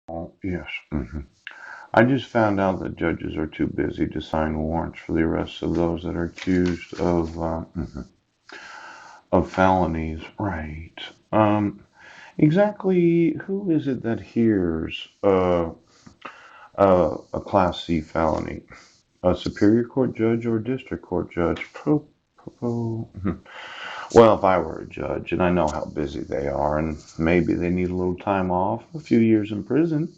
Oh, yes. I just found out that judges are too busy to sign warrants for the arrests of those that are accused of felonies. Right. Exactly who is it that hears a Class C felony? A Superior Court judge or a District Court judge? Well, if I were a judge, and I know how busy they are, and maybe they need a little time off, a few years in prison.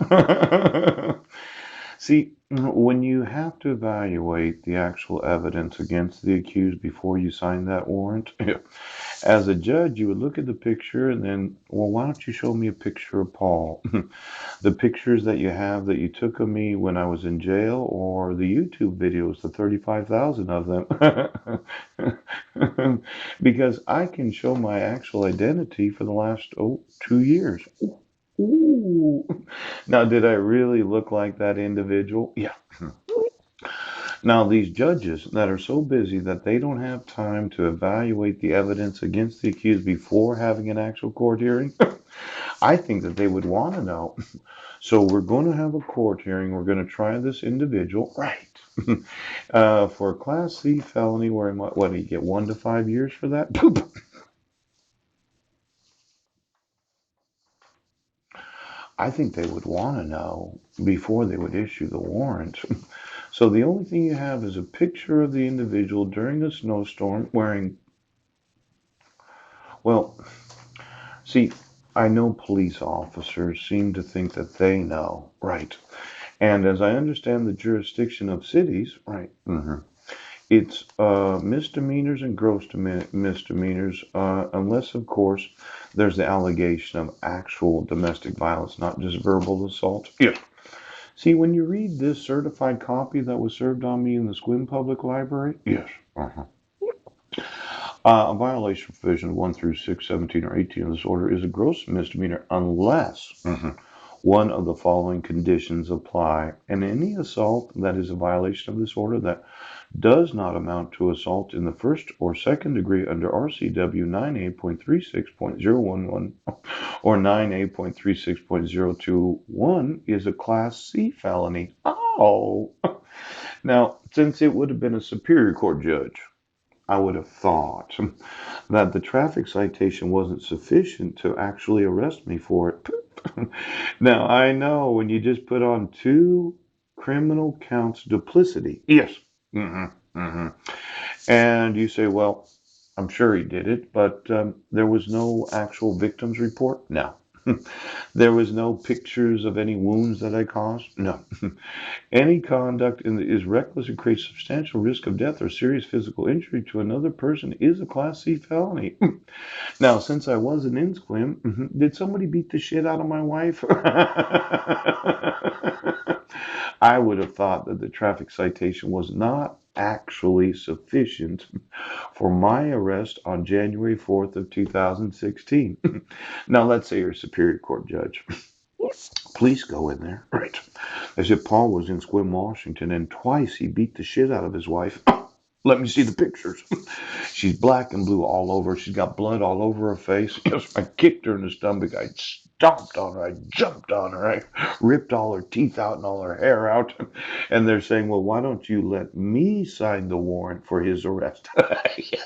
See, when you have to evaluate the actual evidence against the accused before you sign that warrant, as a judge, you would look at the picture and then, well, why don't you show me a picture of Paul? The pictures that you have that you took of me when I was in jail, or the YouTube videos, the 35,000 of them. Because I can show my actual identity for the last 2 years. Ooh. Now, did I really look like that individual? Yeah. Now, these judges that are so busy that they don't have time to evaluate the evidence against the accused before having an actual court hearing, I think that they would want to know. So, we're going to have a court hearing. We're going to try this individual, right, for a Class C felony where what do you get, 1 to 5 years for that? I think they would want to know before they would issue the warrant. So the only thing you have is a picture of the individual during a snowstorm wearing, well, see, I know police officers seem to think that they know, right? And as I understand the jurisdiction of cities, right, it's misdemeanors and gross misdemeanors, unless, of course, there's the allegation of actual domestic violence, not just verbal assault. Yeah. See, when you read this certified copy that was served on me in the Squim Public Library, yes. A violation of provision 1 through 6, 17, or 18 of this order is a gross misdemeanor unless one of the following conditions apply. And any assault that is a violation of this order that does not amount to assault in the first or second degree under RCW 9A.36.011 or 9A.36.021 is a Class C felony. Oh! Now, since it would have been a Superior Court judge, I would have thought that the traffic citation wasn't sufficient to actually arrest me for it. Now, I know when you just put on two criminal counts duplicity. Yes. hmm hmm And you say, well, I'm sure he did it, but there was no actual victims report? No. There was no pictures of any wounds that I caused? No. Any conduct is reckless and creates substantial risk of death or serious physical injury to another person is a Class C felony. Now, since I wasn't in Squim, did somebody beat the shit out of my wife? I would have thought that the traffic citation was not actually sufficient for my arrest on January 4th of 2016. Now, let's say you're a Superior Court judge. Police go in there. Right. They said Paul was in Squim, Washington, and twice he beat the shit out of his wife. Let me see the pictures. She's black and blue all over. She's got blood all over her face. Yes, I kicked her in the stomach. I stomped on her. I jumped on her. I ripped all her teeth out and all her hair out. And they're saying, well, why don't you let me sign the warrant for his arrest? Yeah,